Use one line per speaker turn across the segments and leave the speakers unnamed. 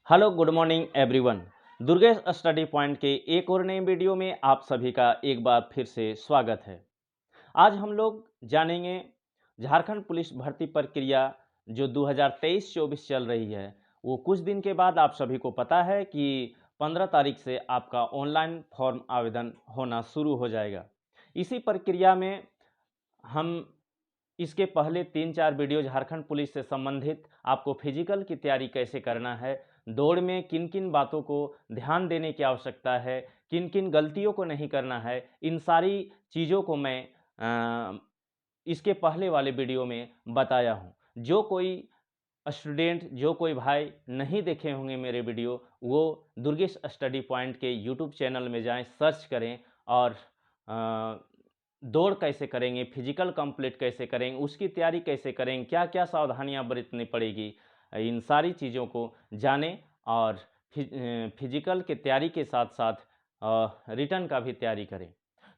Hello good morning everyone. Durgesh study point के एक और नए वीडियो में आप सभी का एक बार फिर से स्वागत है। आज हम लोग जानेंगे झारखंड पुलिस भर्ती प्रक्रिया जो 2023-24 चल रही है। वो कुछ दिन के बाद आप सभी को पता है कि 15 तारीख से आपका ऑनलाइन फॉर्म आवेदन होना शुरू हो जाएगा। इसी प्रक्रिया में हम इसके पहले 3-4 वीडियो झारखंड पुलिस से संबंधित आपको फिजिकल की तैयारी कैसे करना है, दौड़ में किन किन बातों को ध्यान देने की आवश्यकता है, किन किन गलतियों को नहीं करना है, इन सारी चीज़ों को मैं इसके पहले वाले वीडियो में बताया हूँ। जो कोई स्टूडेंट, जो कोई भाई नहीं देखे होंगे मेरे वीडियो, वो दुर्गेश स्टडी पॉइंट के यूट्यूब चैनल में जाएं, सर्च करें और दौड़ कैसे करेंगे, फिजिकल कंप्लीट कैसे करेंगे, उसकी तैयारी कैसे करेंगे, क्या क्या सावधानियां बरतनी पड़ेगी, इन सारी चीज़ों को जानें और फिजिकल के तैयारी के साथ साथ रिटर्न का भी तैयारी करें।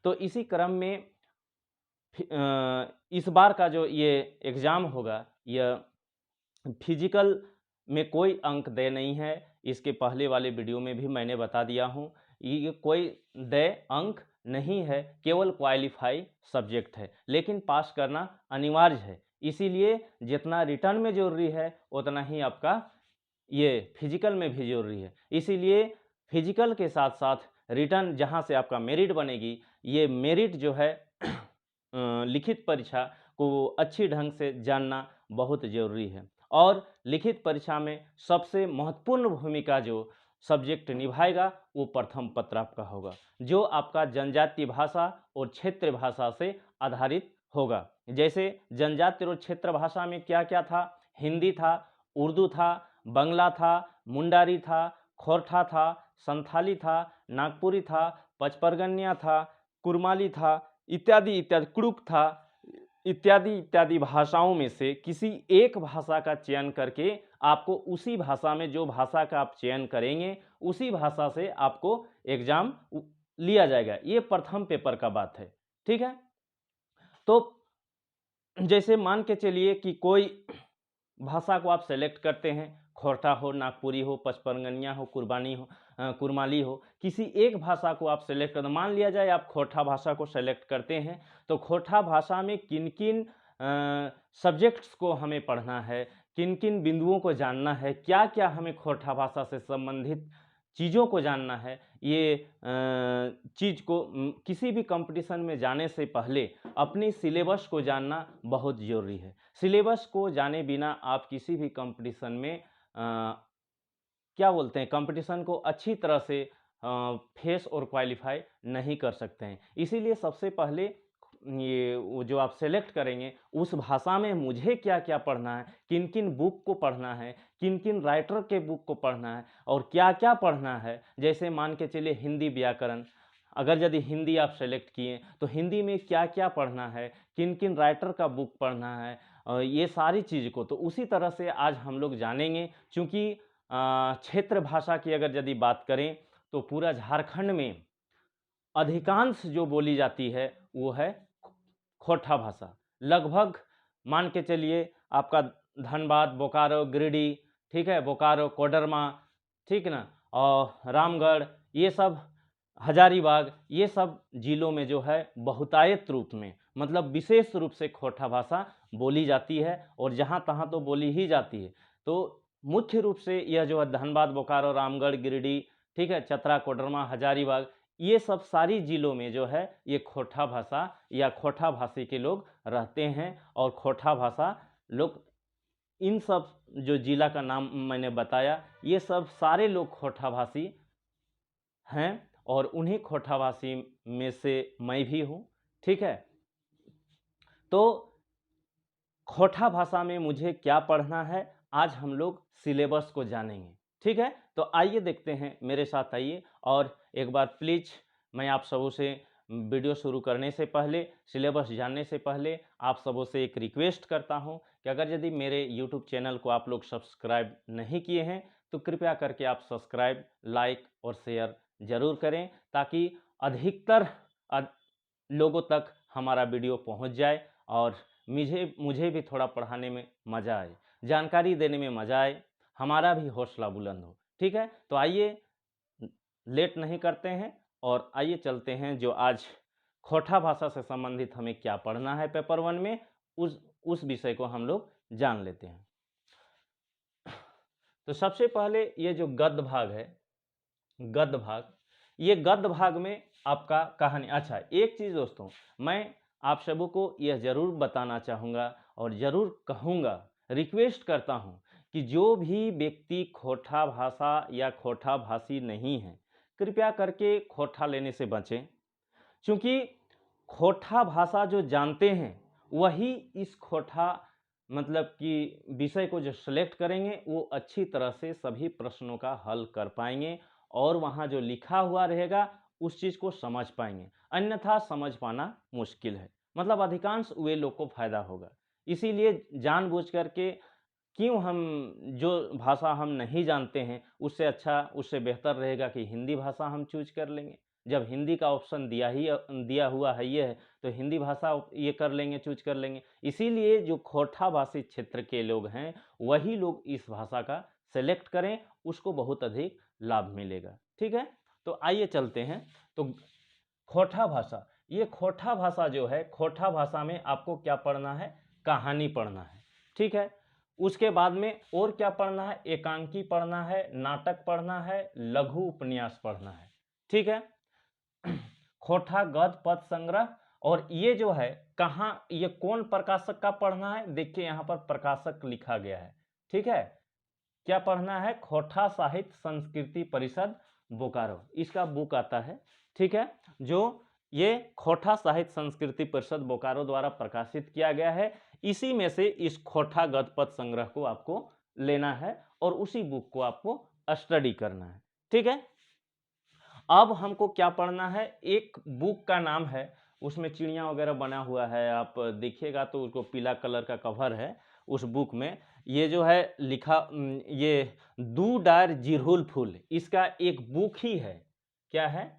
तो इसी क्रम में इस बार का जो ये एग्ज़ाम होगा, यह फिजिकल में कोई अंक देय नहीं है। इसके पहले वाले वीडियो में भी मैंने बता दिया हूँ, ये कोई देय अंक नहीं है, केवल क्वालिफाई सब्जेक्ट है, लेकिन पास करना अनिवार्य है। इसीलिए जितना रिटर्न में ज़रूरी है उतना ही आपका ये फिजिकल में भी ज़रूरी है। इसीलिए फिजिकल के साथ साथ रिटर्न जहाँ से आपका मेरिट बनेगी, ये मेरिट जो है लिखित परीक्षा को अच्छी ढंग से जानना बहुत ज़रूरी है। और लिखित परीक्षा में सबसे महत्वपूर्ण भूमिका जो सब्जेक्ट निभाएगा वो प्रथम पत्र आपका होगा, जो आपका जनजातीय भाषा और क्षेत्र भाषा से आधारित होगा। जैसे जनजातीय और क्षेत्र भाषा में क्या क्या था? हिंदी था, उर्दू था, बंगला था, मुंडारी था, खोरठा था, संथाली था, नागपुरी था, पचपरगनिया था, कुरमाली था, इत्यादि इत्यादि, कुड़ुक था, इत्यादि इत्यादि भाषाओं में से किसी एक भाषा का चयन करके आपको उसी भाषा में, जो भाषा का आप चयन करेंगे उसी भाषा से आपको एग्ज़ाम लिया जाएगा। ये प्रथम पेपर का बात है, ठीक है। तो जैसे मान के चलिए कि कोई भाषा को आप सेलेक्ट करते हैं, खोरठा हो, नागपुरी हो, पचपरगनिया हो, कुरमाली हो, किसी एक भाषा को आप सेलेक्ट कर, मान लिया जाए आप खोरठा भाषा को सेलेक्ट करते हैं, तो खोरठा भाषा में किन किन सब्जेक्ट्स को हमें पढ़ना है, किन किन बिंदुओं को जानना है, क्या क्या हमें खोरठा भाषा से संबंधित चीज़ों को जानना है, ये चीज़ को किसी भी कंपटीशन में जाने से पहले अपनी सिलेबस को जानना बहुत ज़रूरी है। सिलेबस को जाने बिना आप किसी भी कंपटीशन में क्या बोलते हैं, कंपटीशन को अच्छी तरह से फेस और क्वालिफाई नहीं कर सकते हैं। इसीलिए सबसे पहले ये वो जो आप सेलेक्ट करेंगे उस भाषा में मुझे क्या क्या पढ़ना है, किन किन बुक को पढ़ना है, किन किन राइटर के बुक को पढ़ना है और क्या क्या पढ़ना है। जैसे मान के चलिए हिंदी व्याकरण, अगर यदि हिंदी आप सेलेक्ट किए तो हिंदी में क्या क्या पढ़ना है, किन किन राइटर का बुक पढ़ना है, ये सारी चीज़ को तो उसी तरह से आज हम लोग जानेंगे। चूँकि क्षेत्र भाषा की अगर यदि बात करें तो पूरा झारखंड में अधिकांश जो बोली जाती है वो है खोरठा भाषा। लगभग मान के चलिए आपका धनबाद, बोकारो, गिरिडीह, ठीक है, बोकारो, कोडरमा, ठीक ना, और रामगढ़, ये सब, हजारीबाग, ये सब जिलों में जो है बहुतायत रूप में, मतलब विशेष रूप से खोरठा भाषा बोली जाती है और जहाँ तहाँ तो बोली ही जाती है। तो मुख्य रूप से यह जो है धनबाद, बोकारो, रामगढ़, गिरिडीह, ठीक है, चतरा, कोडरमा, हजारीबाग, ये सब सारी जिलों में जो है ये खोरठा भाषा या खोरठा भाषी के लोग रहते हैं। और खोरठा भाषा लोग, इन सब जो जिला का नाम मैंने बताया, ये सब सारे लोग खोरठा भाषी हैं और उन्हीं खोरठा भाषी में से मैं भी हूँ, ठीक है। तो खोरठा भाषा में मुझे क्या पढ़ना है, आज हम लोग सिलेबस को जानेंगे, ठीक है। तो आइए देखते हैं, मेरे साथ आइए। और एक बार प्लीज़ मैं आप सबों से वीडियो शुरू करने से पहले, सिलेबस जानने से पहले आप सबों से एक रिक्वेस्ट करता हूं कि अगर यदि मेरे यूट्यूब चैनल को आप लोग सब्सक्राइब नहीं किए हैं तो कृपया करके आप सब्सक्राइब, लाइक और शेयर ज़रूर करें, ताकि अधिकतर लोगों तक हमारा वीडियो पहुंच जाए और मुझे भी थोड़ा पढ़ाने में मज़ा आए, जानकारी देने में मज़ा आए, हमारा भी हौसला बुलंद हो, ठीक है, तो आइए लेट नहीं करते हैं और आइए चलते हैं जो आज खोटा भाषा से संबंधित हमें क्या पढ़ना है पेपर 1 में, उस विषय को हम लोग जान लेते हैं। तो सबसे पहले ये जो गद्य भाग है, गद्य भाग, ये गद्य भाग में आपका कहानी। अच्छा, एक चीज़ दोस्तों, मैं आप सबों को यह जरूर बताना चाहूँगा और ज़रूर कहूँगा, रिक्वेस्ट करता हूँ कि जो भी व्यक्ति खोटा भाषा या खोटा भाषी नहीं है, कृपया करके खोटा लेने से बचें, क्योंकि खोटा भाषा जो जानते हैं वही इस खोटा मतलब कि विषय को जो सिलेक्ट करेंगे वो अच्छी तरह से सभी प्रश्नों का हल कर पाएंगे और वहाँ जो लिखा हुआ रहेगा उस चीज़ को समझ पाएंगे, अन्यथा समझ पाना मुश्किल है। मतलब अधिकांश वे लोग को फायदा होगा। इसीलिए जानबूझ करके क्यों हम जो भाषा हम नहीं जानते हैं उससे अच्छा, उससे बेहतर रहेगा कि हिंदी भाषा हम चूज कर लेंगे। जब हिंदी का ऑप्शन दिया हुआ है ये है, तो हिंदी भाषा ये कर लेंगे, चूज कर लेंगे। इसीलिए जो खोटा भाषी क्षेत्र के लोग हैं वही लोग इस भाषा का सेलेक्ट करें, उसको बहुत अधिक लाभ मिलेगा। ठीक है, तो आइए चलते हैं। तो खोटा भाषा, ये खोटा भाषा जो है, खोटा भाषा में आपको क्या पढ़ना है, कहानी पढ़ना है। ठीक है, उसके बाद में और क्या पढ़ना है, एकांकी पढ़ना है, नाटक पढ़ना है, लघु उपन्यास पढ़ना है। ठीक है, खोटा गद्य पद संग्रह, और ये जो है कहाँ, ये कौन प्रकाशक का पढ़ना है, देखिए यहाँ पर प्रकाशक लिखा गया है। ठीक है, क्या पढ़ना है, खोटा साहित्य संस्कृति परिषद बोकारो, इसका बुक आता है। ठीक है, जो ये खोटा साहित्य संस्कृति परिषद बोकारो द्वारा प्रकाशित किया गया है, इसी में से इस खोटा गद्य पद संग्रह को आपको लेना है और उसी बुक को आपको स्टडी करना है। ठीक है, अब हमको क्या पढ़ना है, एक बुक का नाम है, उसमें चिड़िया वगैरह बना हुआ है, आप देखिएगा तो उसको पीला कलर का कवर है उस बुक में। ये जो है लिखा, ये दू डार जिरहुल फूल, इसका एक बुक ही है। क्या है,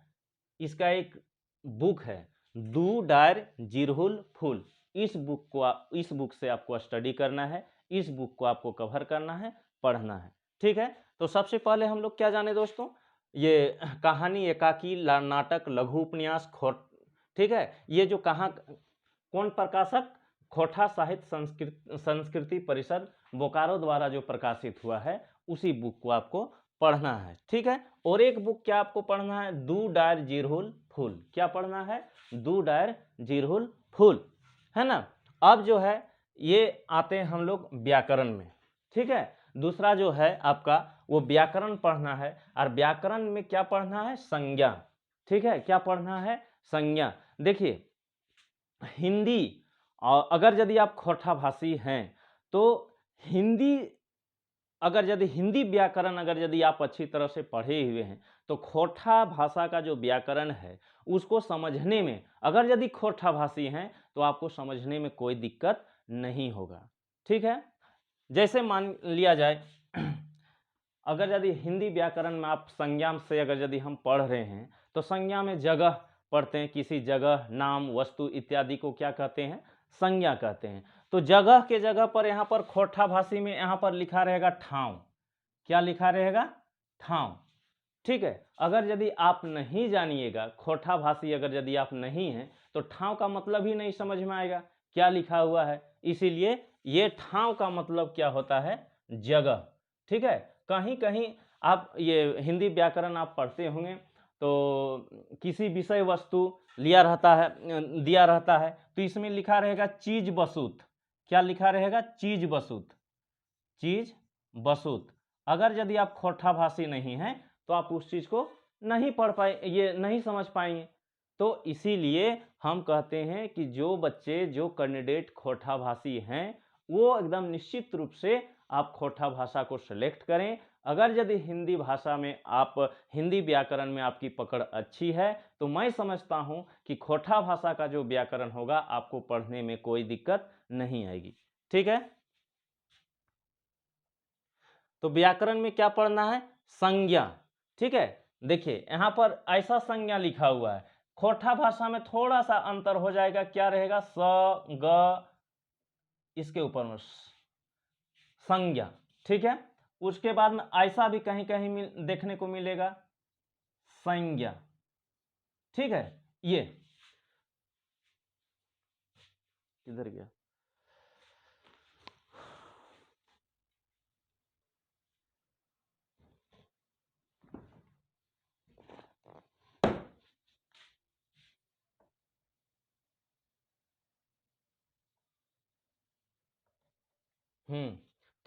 इसका एक बुक है, दू डार जिरहुल फूल। इस बुक से आपको स्टडी करना है, इस बुक को आपको कवर करना है, पढ़ना है। ठीक है, तो सबसे पहले हम लोग क्या जाने दोस्तों, ये कहानी, एकाकी, नाटक, लघु उपन्यास, ठीक है, ये जो कहाँ, कौन प्रकाशक, खोटा साहित्य संस्कृति परिषद बोकारो द्वारा जो प्रकाशित हुआ है उसी बुक को आपको पढ़ना है। ठीक है, और एक बुक क्या आपको पढ़ना है, दू डायर जिरहुल फूल। क्या पढ़ना है, दू डायर जिरहुल फूल, है ना। अब जो है ये आते हैं हम लोग व्याकरण में। ठीक है, दूसरा जो है आपका वो व्याकरण पढ़ना है, और व्याकरण में क्या पढ़ना है, संज्ञा। ठीक है, क्या पढ़ना है, संज्ञा। देखिए हिंदी, अगर यदि आप खोटा भाषी हैं तो हिंदी, अगर यदि हिंदी व्याकरण अगर यदि आप अच्छी तरह से पढ़े हुए हैं तो खोटा भाषा का जो व्याकरण है उसको समझने में, अगर यदि खोटा भाषी हैं तो आपको समझने में कोई दिक्कत नहीं होगा। ठीक है, जैसे मान लिया जाए अगर यदि हिंदी व्याकरण में आप संज्ञा से अगर यदि हम पढ़ रहे हैं तो संज्ञा में जगह पढ़ते हैं, किसी जगह, नाम, वस्तु इत्यादि को क्या कहते हैं, संज्ञा कहते हैं। तो जगह के जगह पर यहाँ पर खोटा भाषी में यहाँ पर लिखा रहेगा ठाव। क्या लिखा रहेगा, ठाव। ठीक है, अगर यदि आप नहीं जानिएगा, खोटा भाषी अगर यदि आप नहीं हैं तो ठाव का मतलब ही नहीं समझ में आएगा क्या लिखा हुआ है। इसीलिए ये ठाव का मतलब क्या होता है, जगह। ठीक है, कहीं कहीं आप ये हिंदी व्याकरण आप पढ़ते होंगे तो किसी विषय वस्तु लिया रहता है, दिया रहता है, तो इसमें लिखा रहेगा चीज बसूत। क्या लिखा रहेगा, चीज बसूत, चीज बसूत। अगर यदि आप खोटा भाषी नहीं हैं तो आप उस चीज को नहीं पढ़ पाए, ये नहीं समझ पाएंगे। तो इसीलिए हम कहते हैं कि जो बच्चे, जो कैंडिडेट खोटा भाषी हैं वो एकदम निश्चित रूप से आप खोटा भाषा को सिलेक्ट करें। अगर यदि हिंदी भाषा में आप, हिंदी व्याकरण में आपकी पकड़ अच्छी है तो मैं समझता हूं कि खोटा भाषा का जो व्याकरण होगा आपको पढ़ने में कोई दिक्कत नहीं आएगी। ठीक है, तो व्याकरण में क्या पढ़ना है, संज्ञा। ठीक है, देखिए यहां पर ऐसा संज्ञा लिखा हुआ है, खोटा भाषा में थोड़ा सा अंतर हो जाएगा, क्या रहेगा, स ग, इसके ऊपर में संज्ञा। ठीक है, उसके बाद में ऐसा भी कहीं कहीं देखने को मिलेगा संज्ञा, ठीक है। ये किधर गया,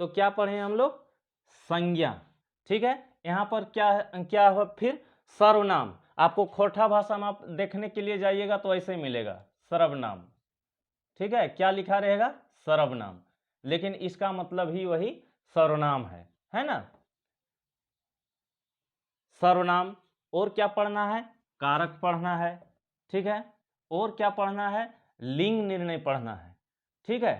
तो क्या पढ़े हम लोग, संज्ञा, ठीक है। यहाँ पर क्या क्या है फिर, सर्वनाम। आपको खोरठा भाषा में आप देखने के लिए जाइएगा तो ऐसे मिलेगा सर्वनाम, ठीक है। क्या लिखा रहेगा, सर्वनाम, लेकिन इसका मतलब ही वही सर्वनाम है ना। सर्वनाम, और क्या पढ़ना है, कारक पढ़ना है, ठीक है। और क्या पढ़ना है, लिंग निर्णय पढ़ना है, ठीक है।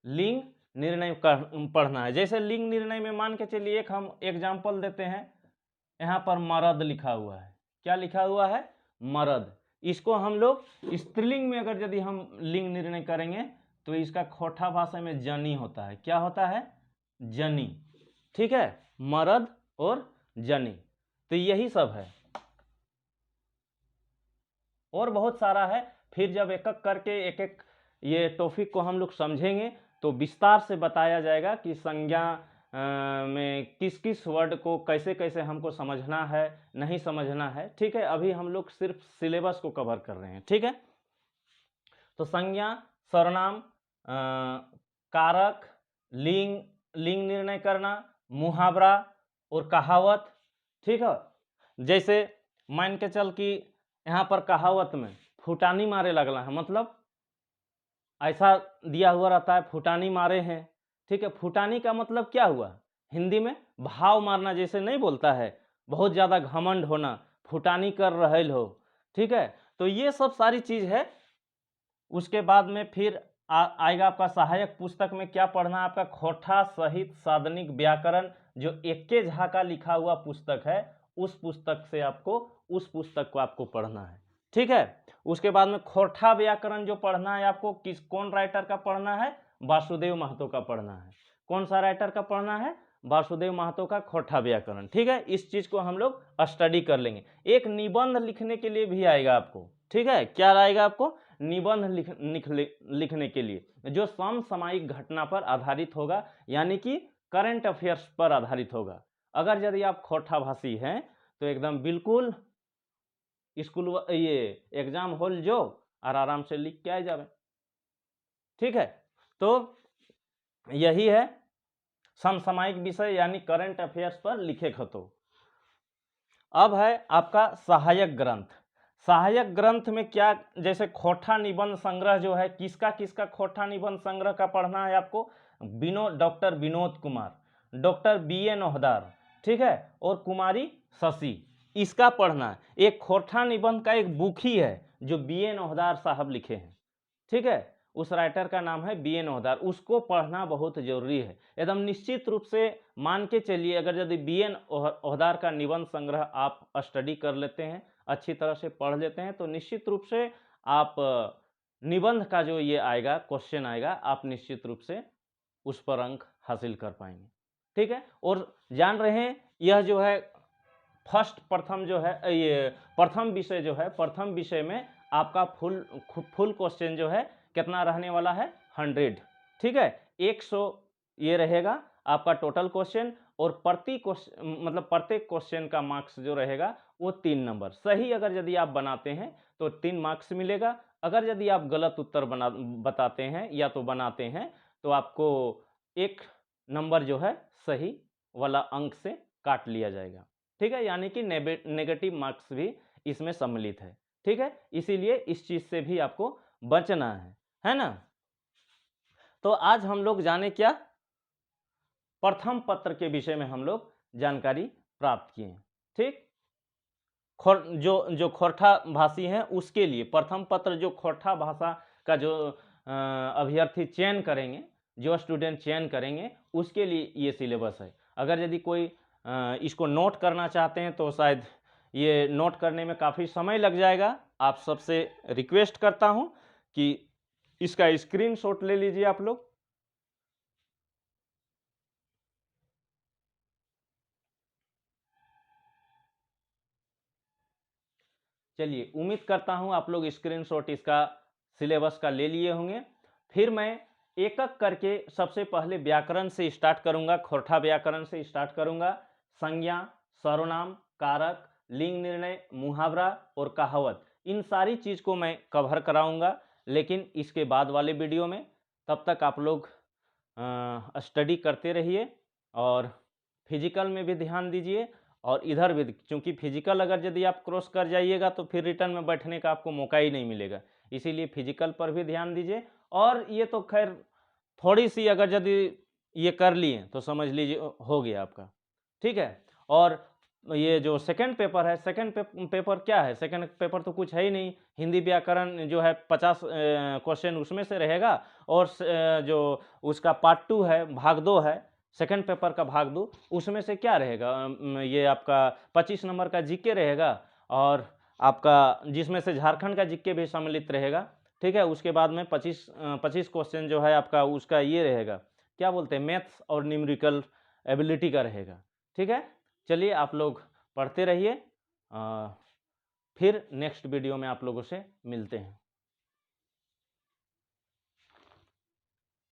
लिंग निर्णय पढ़ना है। जैसे लिंग निर्णय में मान के चलिए एक हम एग्जाम्पल देते हैं, यहाँ पर मरद लिखा हुआ है, क्या लिखा हुआ है, मरद। इसको हम लोग स्त्रीलिंग में अगर यदि हम लिंग निर्णय करेंगे तो इसका खोरठा भाषा में जनी होता है, क्या होता है, जनी, ठीक है। मरद और जनी, तो यही सब है, और बहुत सारा है। फिर जब एक एक करके एक एक ये टॉपिक को हम लोग समझेंगे तो विस्तार से बताया जाएगा कि संज्ञा में किस किस वर्ड को कैसे कैसे हमको समझना है, नहीं समझना है, ठीक है। अभी हम लोग सिर्फ सिलेबस को कवर कर रहे हैं, ठीक है। तो संज्ञा, सर्वनाम, कारक, लिंग, लिंग निर्णय करना, मुहावरा और कहावत, ठीक है। जैसे मान के चल कि यहाँ पर कहावत में फुटानी मारे लगला है, मतलब ऐसा दिया हुआ रहता है, फुटानी मारे हैं, ठीक है। फुटानी का मतलब क्या हुआ, हिंदी में भाव मारना, जैसे नहीं बोलता है, बहुत ज़्यादा घमंड होना, फुटानी कर रहे हो, ठीक है। तो ये सब सारी चीज़ है। उसके बाद में फिर आएगा आपका सहायक पुस्तक में क्या पढ़ना है, आपका खोरठा सहित साधनिक व्याकरण, जो एक्के झा का लिखा हुआ पुस्तक है, उस पुस्तक से आपको, उस पुस्तक को आपको पढ़ना है, ठीक है। उसके बाद में खोरठा व्याकरण जो पढ़ना है आपको, किस कौन राइटर का पढ़ना है, वासुदेव महतो का पढ़ना है। कौन सा राइटर का पढ़ना है, वासुदेव महतो का खोरठा व्याकरण, ठीक है। इस चीज को हम लोग स्टडी कर लेंगे। एक निबंध लिखने के लिए भी आएगा आपको, ठीक है। क्या आएगा आपको, निबंध लिखने के लिए, जो समसामयिक घटना पर आधारित होगा, यानी कि करंट अफेयर्स पर आधारित होगा। अगर यदि आप खोरठा भाषी हैं तो एकदम बिल्कुल स्कूल ये एग्जाम हॉल जो और आराम से लिख के आ जावे, ठीक है। तो यही है समसामयिक विषय यानी करंट अफेयर्स पर लिखे खतो। अब है आपका सहायक ग्रंथ। सहायक ग्रंथ में क्या, जैसे खोरठा निबंध संग्रह जो है, किसका किसका खोरठा निबंध संग्रह का पढ़ना है आपको, doctor Vinod Kumar, doctor BA नौहदार, ठीक है, और कुमारी शशि, इसका पढ़ना है। एक खोरठा निबंध का एक बुक ही है जो BA नौहदार साहब लिखे हैं, ठीक है। उस राइटर का नाम है BA नौहदार, उसको पढ़ना बहुत जरूरी है एकदम निश्चित रूप से। मान के चलिए अगर यदि BA नौहदार का निबंध संग्रह आप स्टडी कर लेते हैं, अच्छी तरह से पढ़ लेते हैं, तो निश्चित रूप से आप निबंध का जो ये आएगा क्वेश्चन आएगा, आप निश्चित रूप से उस पर अंक हासिल कर पाएंगे, ठीक है। और जान रहे हैं यह जो है प्रथम जो है, ये प्रथम विषय जो है, प्रथम विषय में आपका फुल क्वेश्चन जो है कितना रहने वाला है, 100, ठीक है। 100 ये रहेगा आपका टोटल क्वेश्चन, और प्रति क्वेश्चन मतलब प्रत्येक क्वेश्चन का मार्क्स जो रहेगा वो 3 नंबर। सही अगर यदि आप बनाते हैं तो 3 मार्क्स मिलेगा, अगर यदि आप गलत उत्तर बताते हैं या तो बनाते हैं तो आपको 1 नंबर जो है सही वाला अंक से काट लिया जाएगा, ठीक है। यानी कि नेगेटिव मार्क्स भी इसमें सम्मिलित है, ठीक है। इसीलिए इस चीज से भी आपको बचना है ना। तो आज हम लोग जाने क्या, प्रथम पत्र के विषय में हम लोग जानकारी प्राप्त किए, ठीक। जो खोरठा भाषी हैं उसके लिए प्रथम पत्र, जो खोरठा भाषा का जो अभ्यर्थी चयन करेंगे, जो स्टूडेंट चयन करेंगे, उसके लिए ये सिलेबस है। अगर यदि कोई इसको नोट करना चाहते हैं तो शायद ये नोट करने में काफ़ी समय लग जाएगा। आप सबसे रिक्वेस्ट करता हूं कि इसका स्क्रीनशॉट ले लीजिए आप लोग। चलिए, उम्मीद करता हूँ आप लोग स्क्रीनशॉट इसका सिलेबस का ले लिए होंगे। फिर मैं एक एक करके सबसे पहले व्याकरण से स्टार्ट करूंगा, खोरठा व्याकरण से स्टार्ट करूंगा। संज्ञा, सर्वनाम, कारक, लिंग निर्णय, मुहावरा और कहावत, इन सारी चीज़ को मैं कवर कराऊंगा, लेकिन इसके बाद वाले वीडियो में। तब तक आप लोग स्टडी करते रहिए और फिजिकल में भी ध्यान दीजिए, और इधर भी, क्योंकि फिजिकल अगर यदि आप क्रॉस कर जाइएगा तो फिर रिटर्न में बैठने का आपको मौका ही नहीं मिलेगा। इसीलिए फिजिकल पर भी ध्यान दीजिए। और ये तो खैर थोड़ी सी अगर यदि ये कर लिए तो समझ लीजिए हो गया आपका, ठीक है। और ये जो सेकंड पेपर है, सेकंड पेपर क्या है, सेकंड पेपर तो कुछ है ही नहीं। हिंदी व्याकरण जो है 50 क्वेश्चन उसमें से रहेगा, और जो उसका पार्ट 2 है, भाग 2 है, सेकंड पेपर का भाग 2, उसमें से क्या रहेगा, ये आपका 25 नंबर का जीके रहेगा, और आपका जिसमें से झारखंड का जीके भी सम्मिलित रहेगा, ठीक है। उसके बाद में 25 क्वेश्चन जो है आपका उसका ये रहेगा, क्या बोलते हैं, मैथ्स और न्यूमेरिकल एबिलिटी का रहेगा, ठीक है। चलिए, आप लोग पढ़ते रहिए, फिर नेक्स्ट वीडियो में आप लोगों से मिलते हैं।